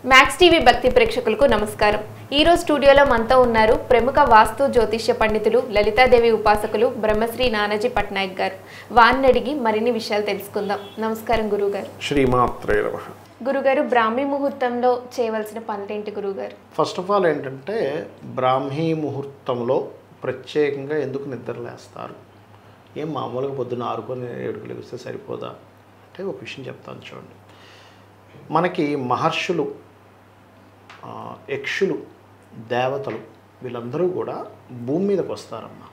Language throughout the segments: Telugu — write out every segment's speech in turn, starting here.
మ్యాక్స్ టీవీ భక్తి ప్రేక్షకులకు నమస్కారం. ఈ రోజు స్టూడియోలో మనతో ఉన్నారు ప్రముఖ వాస్తు జ్యోతిష్య పండితులు, లలితాదేవి ఉపాసకులు బ్రహ్మశ్రీ నానాజీ పట్నాయక్ గారు. వారిని అడిగి మరిన్ని విషయాలు తెలుసుకుందాం. నమస్కారం గురుగారు. శ్రీమాత్రే నమః. గురుగారు, బ్రాహ్మీ ముహూర్తంలో చేయవలసిన పనులేంటి గురుగారు? ఫస్ట్ ఆఫ్ ఆల్ ఏంటంటే బ్రాహ్మీ ముహూర్తంలో ప్రత్యేకంగా ఎందుకు నిద్రలేస్తారు? ఏం మామూలుగా పొద్దున్న 6-7 లెగిస్తే సరిపోదా అంటే ఒక విషయం చెప్తాను చూడండి. మనకి మహర్షులు, యక్షులు, దేవతలు వీళ్ళందరూ కూడా భూమి మీదకి వస్తారమ్మా.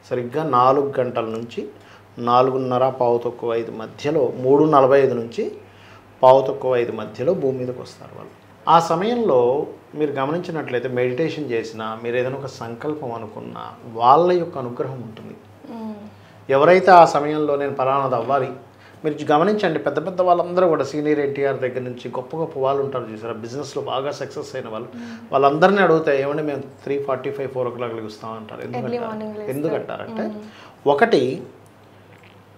సరిగ్గా 4 గంటల నుంచి 4:30 మధ్యలో 3:45 నుంచి 3:45 మధ్యలో భూమి మీదకి వస్తారు వాళ్ళు. ఆ సమయంలో మీరు గమనించినట్లయితే మెడిటేషన్ చేసినా, మీరు ఏదైనా ఒక సంకల్పం అనుకున్నా వాళ్ళ యొక్క అనుగ్రహం ఉంటుంది. ఎవరైతే ఆ సమయంలో నేను పలానాది అవ్వాలి, మీరు గమనించండి, పెద్ద పెద్ద వాళ్ళందరూ కూడా సీనియర్ ఎన్టీఆర్ దగ్గర నుంచి గొప్ప గొప్ప వాళ్ళు ఉంటారు చూసారా, బిజినెస్లో బాగా సక్సెస్ అయిన వాళ్ళు, వాళ్ళందరినీ అడుగుతాయి ఏమంటే మేము 3:45, 4 o'clock లెగుస్తామంటారు. ఎందుకంటారంటే ఒకటి,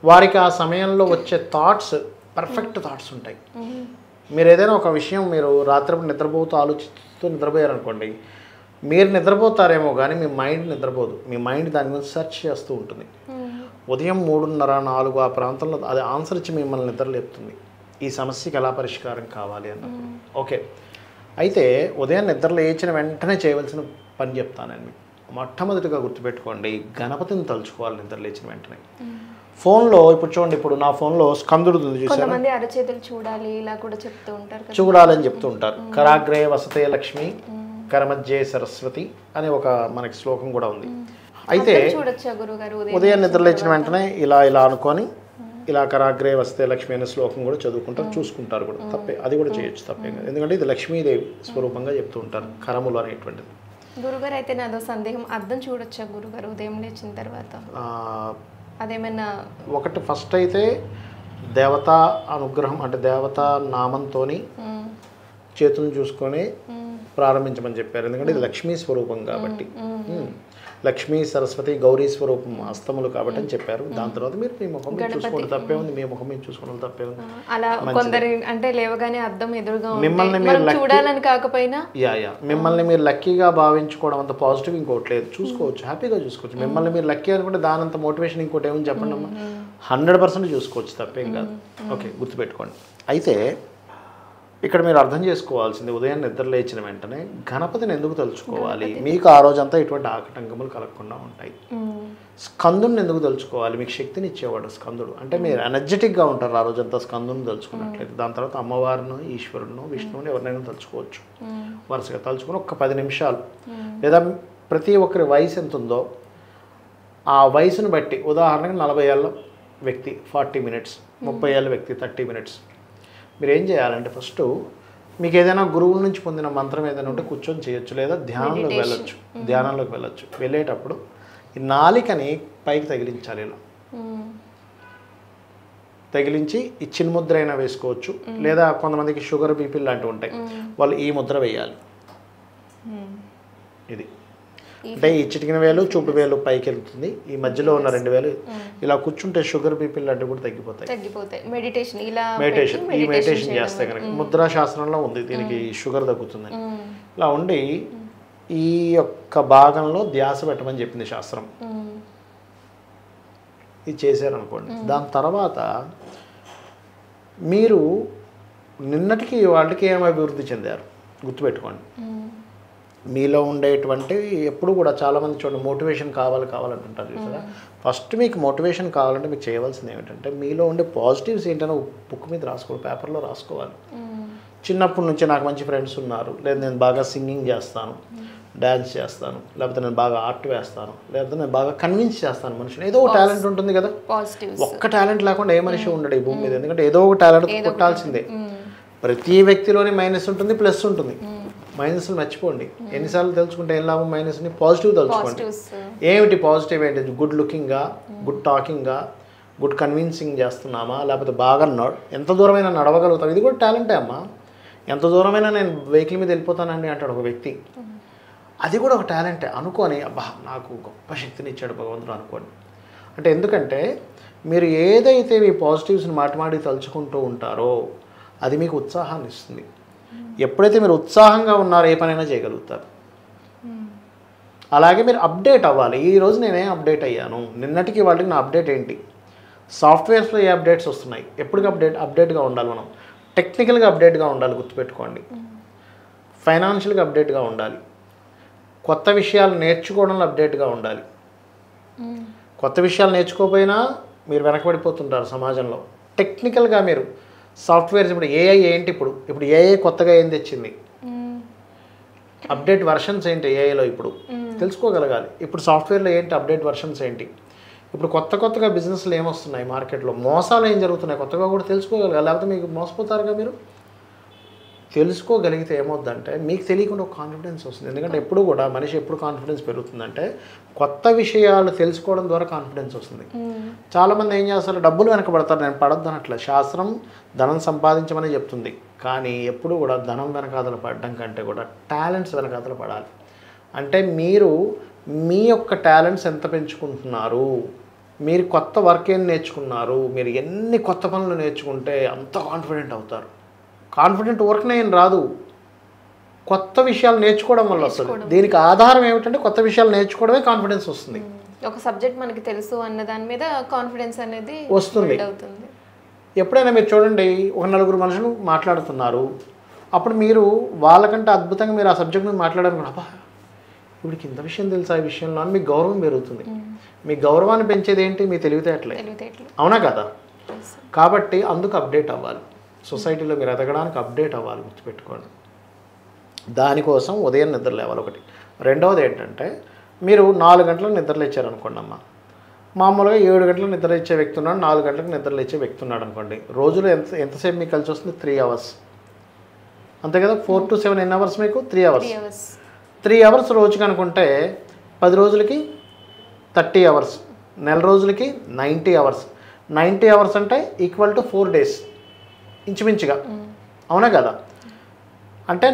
వారికి ఆ సమయంలో వచ్చే థాట్స్ పర్ఫెక్ట్ థాట్స్ ఉంటాయి. మీరు ఏదైనా ఒక విషయం మీరు రాత్రి నిద్రపోతూ ఆలోచిస్తూ నిద్రపోయారనుకోండి, మీరు నిద్రపోతారేమో కానీ మీ మైండ్ నిద్రపోదు. మీ మైండ్ దాని గురించి సెర్చ్ చేస్తూ ఉంటుంది. ఉదయం 3:30, 4 ఆ ప్రాంతంలో అది ఆన్సర్ ఇచ్చి మిమ్మల్ని నిద్రలేపుతుంది. ఈ సమస్యకి ఎలా పరిష్కారం కావాలి అన్నప్పుడు. ఓకే, అయితే ఉదయం నిద్ర లేచిన వెంటనే చేయవలసిన పని చెప్తానండి. మొట్టమొదటిగా గుర్తుపెట్టుకోండి, గణపతిని తలుచుకోవాలి నిద్ర లేచిన వెంటనే. ఫోన్లో ఇప్పుడు చూడండి, ఇప్పుడు నా ఫోన్లో స్కందుడు చూసారు, అరచేతులు చూడాలి ఇలా కూడా చెప్తూ ఉంటారు, చూడాలని చెప్తూ ఉంటారు. కరాగ్రే వసతే లక్ష్మి కరమధ్యే సరస్వతి అనే ఒక మనకి శ్లోకం కూడా ఉంది. అయితే ఉదయం నిద్ర లేచిన వెంటనే ఇలా ఇలా అనుకొని ఇలా కరాగ్రే వస్తే లక్ష్మి అనే శ్లోకం కూడా చదువుకుంటారు, చూసుకుంటారు కూడా. తప్పే, అది కూడా చేయొచ్చు, తప్పే. ఎందుకంటే ఇది లక్ష్మీదేవి స్వరూపంగా చెప్తూ ఉంటారు, కరములు అనేటువంటిది. గురుగారు, అయితే నాదో సందేహం, అర్థం చూడొచ్చా గురుగారు ఉదయం లేచిన తర్వాత? అదేమన్నా ఒకటి, ఫస్ట్ అయితే దేవతా అనుగ్రహం అంటే దేవతా నామంతో చేతులను చూసుకొని ప్రారంభించమని చెప్పారు. ఎందుకంటే ఇది లక్ష్మీ స్వరూపం కాబట్టి, లక్ష్మీ సరస్వతి గౌరీ స్వరూపం హస్తములు కాబట్టి అని చెప్పారు. దాని తర్వాత మీరు మీ ముఖం మీద చూసుకోండి, తప్పే ఉంది. మీ ముఖం మీద చూసుకోవడం తప్పే ఉంది. అలా కొందరు అంటే లేవగానే అద్దం ఎదురుగా మిమ్మల్ని మీరు చూడాలని కాకపోయినా మిమ్మల్ని మీరు లక్కీగా భావించుకోవడం అంత పాజిటివ్ ఇంకోటి లేదు. చూసుకోవచ్చు, హ్యాపీగా చూసుకోవచ్చు. మిమ్మల్ని మీరు లక్కీ అనుకుంటే దానంత మోటివేషన్ ఇంకోటి ఏమని చెప్పండి అమ్మా. 100% చూసుకోవచ్చు, తప్పేం కాదు. ఓకే, గుర్తుపెట్టుకోండి. అయితే ఇక్కడ మీరు అర్థం చేసుకోవాల్సింది, ఉదయం నిద్ర లేచిన వెంటనే గణపతిని ఎందుకు తలుచుకోవాలి? మీకు ఆ రోజంతా ఎటువంటి ఆకటంకములు కలగకుండా ఉంటాయి. స్కందుని ఎందుకు తలుచుకోవాలి? మీకు శక్తిని ఇచ్చేవాడు స్కందుడు. అంటే మీరు ఎనర్జెటిక్గా ఉంటారు ఆ రోజంతా స్కందుని తలుచుకున్నట్లయితే. దాని తర్వాత అమ్మవారిను, ఈశ్వరుడును, విష్ణువుని ఎవరినైనా తలుచుకోవచ్చు. వరుసగా తలుచుకుని ఒక 10 నిమిషాలు, లేదా ప్రతి ఒక్కరి వయసు ఎంత ఉందో ఆ వయసును బట్టి, ఉదాహరణకు 40 ఏళ్ళ వ్యక్తి 40 minutes, 30 ఏళ్ళ వ్యక్తి 30 minutes. మీరు ఏం చేయాలంటే ఫస్ట్ మీకు ఏదైనా గురువుల నుంచి పొందిన మంత్రం ఏదైనా ఉంటే కూర్చొని చేయొచ్చు, లేదా ధ్యానంలోకి వెళ్ళొచ్చు. వెళ్ళేటప్పుడు ఈ నాలికని పైకి తగిలించాలి. ఇలా తగిలించి ఈ చిన్ముద్ర అయినా వేసుకోవచ్చు, లేదా కొంతమందికి షుగర్, బీపీ లాంటివి ఉంటాయి, వాళ్ళు ఈ ముద్ర వేయాలి. ఇది అంటే ఈ చిటికిన వేలు, చూపు వేలు పైకి వెళ్తుంది, ఈ మధ్యలో ఉన్న 2 వేలు ఇలా కూర్చుంటే షుగర్, బీపీ లాంటివి కూడా తగ్గిపోతాయి. మెడిటేషన్ చేస్తే కనుక ముద్రా శాస్త్రంలో ఉంది దీనికి షుగర్ తగ్గుతుందని. ఇలా ఉండి ఈ యొక్క భాగంలో ధ్యాస పెట్టమని చెప్పింది శాస్త్రం. ఇది చేశారనుకోండి, దాని తర్వాత మీరు నిన్నటికి వాళ్ళకి ఏం అభివృద్ధి చెందారు గుర్తుపెట్టుకోండి. మీలో ఉండేటువంటి ఎప్పుడు కూడా చాలామంది చూడండి, మోటివేషన్ కావాలంటుంటారు చూసారా. ఫస్ట్ మీకు మోటివేషన్ కావాలంటే మీకు చేయవలసింది ఏమిటంటే, మీలో ఉండే పాజిటివ్స్ ఏంటనే బుక్ మీద రాసుకోవాలి, పేపర్లో రాసుకోవాలి. చిన్నప్పటి నుంచి నాకు మంచి ఫ్రెండ్స్ ఉన్నారు, లేదా నేను బాగా సింగింగ్ చేస్తాను, డ్యాన్స్ చేస్తాను, లేకపోతే నేను బాగా ఆర్ట్ వేస్తాను, లేకపోతే నేను బాగా కన్విన్స్ చేస్తాను మనిషిని. ఏదో ఒక టాలెంట్ ఉంటుంది కదా. ఒక్క టాలెంట్ లేకుండా ఏ మనిషి ఉండడు ఈ భూమి మీద. ఎందుకంటే ఏదో ఒక టాలెంట్ కొట్టాల్సిందే. ప్రతి వ్యక్తిలోని మైనస్ ఉంటుంది, ప్లస్ ఉంటుంది. మైనస్లు మర్చిపోండి. ఎన్నిసార్లు తెలుసుకుంటే ఏం లాభం? మైనస్ని పాజిటివ్ తెలుసుకోండి. ఏమిటి పాజిటివ్? ఏంటి? గుడ్ లుకింగ్గా, గుడ్ టాకింగ్గా, గుడ్ కన్విన్సింగ్ చేస్తున్నామా, లేకపోతే బాగా ఎంత దూరమైనా నడవగలుగుతాం, ఇది కూడా టాలెంటే అమ్మా. ఎంత దూరమైనా నేను వెహికల్ మీద వెళ్ళిపోతానండి అంటాడు ఒక వ్యక్తి, అది కూడా ఒక టాలెంటే. అనుకోని అబ్బా నాకు గొప్ప శక్తిని ఇచ్చాడు భగవంతుడు అనుకోండి. అంటే ఎందుకంటే మీరు ఏదైతే మీ పాజిటివ్స్ని మాటి తలుచుకుంటూ ఉంటారో అది మీకు ఉత్సాహాన్ని ఇస్తుంది. ఎప్పుడైతే మీరు ఉత్సాహంగా ఉన్నారో ఏ పనైనా చేయగలుగుతారు. అలాగే మీరు అప్డేట్ అవ్వాలి. ఈరోజు నేనేం అప్డేట్ అయ్యాను, నిన్నటికి వాళ్ళకి నా అప్డేట్ ఏంటి, సాఫ్ట్వేర్స్లో ఏ అప్డేట్స్ వస్తున్నాయి, ఎప్పటికి అప్డేట్గా ఉండాలి. మనం టెక్నికల్గా అప్డేట్గా ఉండాలి, గుర్తుపెట్టుకోండి. ఫైనాన్షియల్గా అప్డేట్గా ఉండాలి. కొత్త విషయాలు నేర్చుకోవడంలో అప్డేట్గా ఉండాలి. కొత్త విషయాలు నేర్చుకోకపోయినా మీరు వెనకబడిపోతుంటారు సమాజంలో. టెక్నికల్గా మీరు సాఫ్ట్వేర్స్, ఇప్పుడు ఏఐ ఏంటి, ఇప్పుడు ఏఐ కొత్తగా ఏం తెచ్చింది, అప్డేట్ వర్షన్స్ ఏంటి ఏఐలో ఇప్పుడు తెలుసుకోగలగాలి. ఇప్పుడు సాఫ్ట్వేర్లో ఏంటి అప్డేట్ వర్షన్స్ ఏంటి, ఇప్పుడు కొత్తగా బిజినెస్లు ఏమొస్తున్నాయి, మార్కెట్లో మోసాలు ఏం జరుగుతున్నాయి కొత్తగా కూడా తెలుసుకోగలగాలి. లేకపోతే మీకు మోసపోతారుగా. మీరు తెలుసుకోగలిగితే ఏమవుద్దంటే మీకు తెలియకుండా ఒక కాన్ఫిడెన్స్ వస్తుంది. ఎందుకంటే ఎప్పుడు కూడా మనిషి ఎప్పుడు కాన్ఫిడెన్స్ పెరుగుతుందంటే కొత్త విషయాలు తెలుసుకోవడం ద్వారా కాన్ఫిడెన్స్ వస్తుంది. చాలామంది ఏం చేస్తారు, డబ్బులు వెనకబడతారు. నేను పడొద్దు అనట్లే, శాస్త్రం ధనం సంపాదించమని చెప్తుంది. కానీ ఎప్పుడు కూడా ధనం వెనకాతల పడడం కంటే కూడా టాలెంట్స్ వెనకాతల పడాలి. అంటే మీరు మీ యొక్క టాలెంట్స్ ఎంత పెంచుకుంటున్నారు, మీరు కొత్త వర్క్ ఏం నేర్చుకున్నారు, మీరు ఎన్ని కొత్త పనులు నేర్చుకుంటే అంత కాన్ఫిడెంట్ అవుతారు. కాన్ఫిడెంట్ వర్క్నే ఏం రాదు, కొత్త విషయాలు నేర్చుకోవడం వల్ల వస్తుంది. దీనికి ఆధారం ఏమిటంటే కొత్త విషయాలు నేర్చుకోవడమే కాన్ఫిడెన్స్ వస్తుంది. ఒక సబ్జెక్ట్ మనకి తెలుసు అన్న దాని మీద కాన్ఫిడెన్స్ అనేది వస్తుంది. ఎప్పుడైనా మీరు చూడండి, ఒక నలుగురు మనుషులు మాట్లాడుతున్నారు, అప్పుడు మీరు వాళ్ళకంటే అద్భుతంగా మీరు ఆ సబ్జెక్ట్ మీద మాట్లాడారు, అబ్బా వీడికి ఇంత విషయం తెలుసు ఆ విషయంలో అని మీకు గౌరవం పెరుగుతుంది. మీ గౌరవాన్ని పెంచేది ఏంటి, మీ తెలివితేటలే, అవునా కదా? కాబట్టి అందుకు అప్డేట్ అవ్వాలి. సొసైటీలో మీరు ఎదగడానికి అప్డేట్ అవ్వాలి, గుర్తుపెట్టుకోండి. దానికోసం ఉదయం నిద్ర లేవాలి ఒకటి. రెండవది ఏంటంటే మీరు 4 గంటలకు నిద్రలు ఇచ్చారనుకోండి అమ్మ, మామూలుగా 7 గంటలకు నిద్ర ఇచ్చే వ్యక్తి ఉన్నాడు, 4 గంటలకు నిద్రలు ఇచ్చే వ్యక్తి ఉన్నాడు అనుకోండి. రోజులో ఎంతసేపు మీకు కలిసి వస్తుంది? 3 అవర్స్, అంతే కదా? 4 to 7 ఎన్ని అవర్స్ మీకు? 3 అవర్స్. 3 అవర్స్ రోజుకి అనుకుంటే 10 రోజులకి 30 అవర్స్, నెల రోజులకి 90 అవర్స్. 90 అవర్స్ అంటే ఈక్వల్ టు 4 days ఇంచుమించుగా, అవునా కదా? అంటే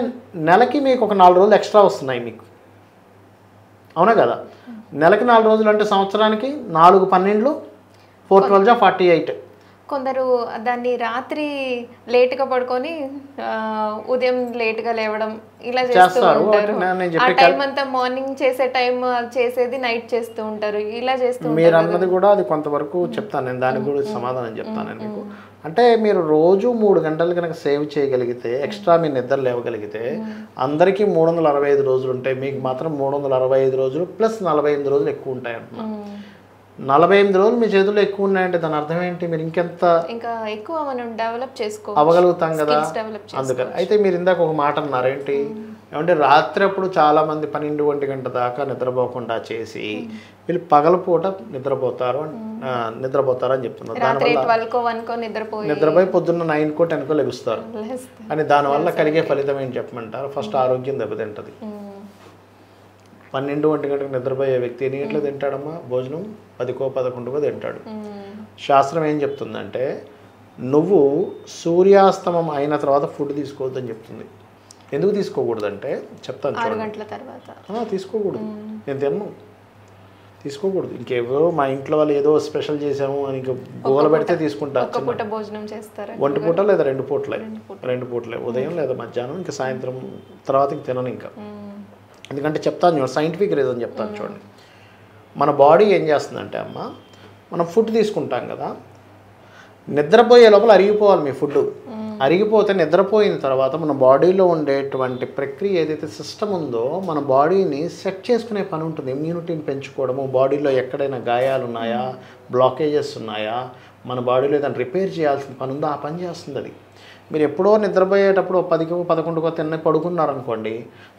నెలకి మీకు ఒక 4 రోజులు ఎక్స్ట్రా వస్తున్నాయి మీకు, అవునా కదా? నెలకి 4 రోజులు అంటే సంవత్సరానికి 4 12 4 12 48. కొందరు దాన్ని రాత్రి లేట్గా పడుకొని ఉదయం లేట్గా లేవడం ఇలా చేస్తూ ఉంటారు. ఆ టైం అంతా మార్నింగ్ చేసే టైం చేసేది నైట్ చేస్తూ ఉంటారు. ఇలా చేస్తూ మీరు అన్నది కూడా అది కొంతవరకు చెప్తాను నేను, దానికి కూడా సమాధానం చెప్తాను నేను మీకు. అంటే మీరు రోజు 3 గంటలు కనుక సేవ్ చేయగలిగితే, ఎక్స్ట్రా మీరు నిద్ర లేవగలిగితే, అందరికీ 365 రోజులు ఉంటాయి, మీకు మాత్రం 365 రోజులు ప్లస్ 48 రోజులు ఎక్కువ ఉంటాయి అంటున్నా. 48 రోజులు మీ చేతుల్లో ఎక్కువ ఉన్నాయంటే దాని అర్థం ఏంటి, మీరు ఇంకా ఎక్కువ మనం డెవలప్ అవ్వగలుగుతాం కదా. అందుకని అయితే మీరు ఇందాక ఒక మాట అన్నారు ఏంటి, ఏమంటే రాత్రి అప్పుడు చాలామంది 12-1 గంట దాకా నిద్రపోకుండా చేసి వీళ్ళు పగలపూట నిద్రపోతారు అని చెప్తున్నారు. దానివల్ల నిద్రపోయి పొద్దున్న 9కో 10కో లెగుస్తారు. అని దానివల్ల కలిగే ఫలితం ఏంటి చెప్పమంటారు? ఫస్ట్ ఆరోగ్యం దెబ్బతింటుంది. 12-1 గంటకు నిద్రపోయే వ్యక్తి ఎన్ని గంటలు తింటాడమ్మా భోజనం? 10కో 11కో తింటాడు. శాస్త్రం ఏం చెప్తుందంటే నువ్వు సూర్యాస్తమం అయిన తర్వాత ఫుడ్ తీసుకోవద్దని చెప్తుంది. ఎందుకు తీసుకోకూడదంటే చెప్తాను చూడండి. తీసుకోకూడదు, నేను తిన్నాను, తీసుకోకూడదు. ఇంకెవరో మా ఇంట్లో వాళ్ళు ఏదో స్పెషల్ చేసాము అని ఇంకా గోల పెడితే తీసుకుంటారు. ఒంటి పూట లేదా 2 పూటలే, ఉదయం లేదా మధ్యాహ్నం, ఇంకా సాయంత్రం తర్వాత ఇంక తినను ఇంకా. ఎందుకంటే చెప్తాను చూడండి, సైంటిఫిక్ రీజన్ చెప్తాను చూడండి. మన బాడీ ఏం చేస్తుందంటే అమ్మ, మనం ఫుడ్ తీసుకుంటాం కదా, నిద్రపోయే లోపల అరిగిపోవాలి మీ ఫుడ్. అరిగిపోతే నిద్రపోయిన తర్వాత మన బాడీలో ఉండేటువంటి ప్రక్రియ ఏదైతే సిస్టమ్ ఉందో మన బాడీని సెట్ చేసుకునే పని ఉంటుంది. ఇమ్యూనిటీని పెంచుకోవడము, బాడీలో ఎక్కడైనా గాయాలు ఉన్నాయా, బ్లాకేజెస్ ఉన్నాయా, మన బాడీలో ఏదైనా రిపేర్ చేయాల్సిన పని ఉందో ఆ పని చేస్తుంది అది. మీరు ఎప్పుడో నిద్రపోయేటప్పుడు 10కో 11కో తిన్న పడుకున్నారనుకోండి,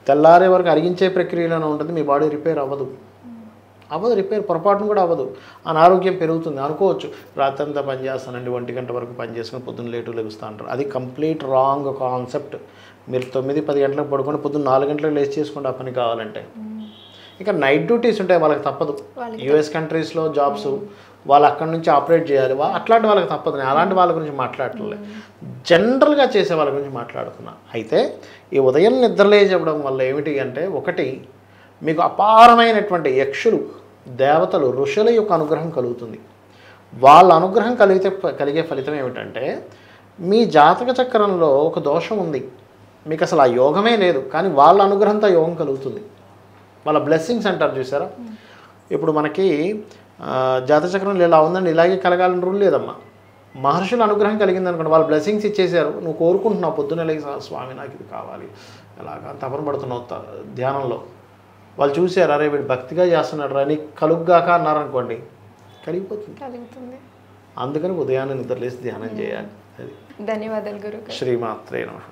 తెల్లారే వరకు అరిగించే ప్రక్రియలోనే ఉంటుంది, మీ బాడీ రిపేర్ అవ్వదు, రిపేర్ పొరపాటును కూడా అవ్వదు. అనారోగ్యం పెరుగుతుంది. అనుకోవచ్చు రాత్రి అంతా పని చేస్తానండి, 1 గంట వరకు పని చేసుకుని పొద్దున్న లేటు లెగుస్తూ అంటారు. అది కంప్లీట్ రాంగ్ కాన్సెప్ట్. మీరు 9-10 గంటలకు పడుకొని పొద్దున్న 4 గంటలకు లేచి చేసుకోండి ఆ పని కావాలంటే. ఇంకా నైట్ డ్యూటీస్ ఉంటాయి, వాళ్ళకి తప్పదు. యూఎస్ కంట్రీస్లో జాబ్స్, వాళ్ళు అక్కడి నుంచి ఆపరేట్ చేయాలి, అట్లాంటి వాళ్ళకి తప్పదు. నేను అలాంటి వాళ్ళ గురించి మాట్లాడట్లేదు, జనరల్గా చేసే వాళ్ళ గురించి మాట్లాడుతున్నా. అయితే ఈ ఉదయం నిద్రలేచడం వల్ల ఏమిటి అంటే, ఒకటి మీకు అపారమైనటువంటి యక్షులు, దేవతలు, ఋషుల యొక్క అనుగ్రహం కలుగుతుంది. వాళ్ళ అనుగ్రహం కలిగే ఫలితం ఏమిటంటే, మీ జాతక చక్రంలో ఒక దోషం ఉంది, మీకు అసలు ఆ యోగమే లేదు, కానీ వాళ్ళ అనుగ్రహంతో యోగం కలుగుతుంది. వాళ్ళ బ్లెస్సింగ్స్ అంటారు చూసారా. ఇప్పుడు మనకి జాతచక్రంలో ఇలా ఉందండి, ఇలాగే కలగాలని రూల్ లేదమ్మా. మహర్షుల అనుగ్రహం కలిగింది అనుకోండి, వాళ్ళు బ్లెస్సింగ్స్ ఇచ్చేసారు, నువ్వు కోరుకుంటున్నావు పొద్దున్న లేక స్వామి నాకు ఇది కావాలి ఎలాగా తపన పడుతున్నావు ధ్యానంలో, వాళ్ళు చూసారు అరే వీడు భక్తిగా చేస్తున్నాడు రా నీకు కలుగ్గాక అన్నారనుకోండి, కలిగిపోతుంది. అందుకని ఉదయాన్నే నిద్రలేసి ధ్యానం చేయాలి. అది ధన్యవాదాలు గురుగారు. శ్రీమాత్రే నమః.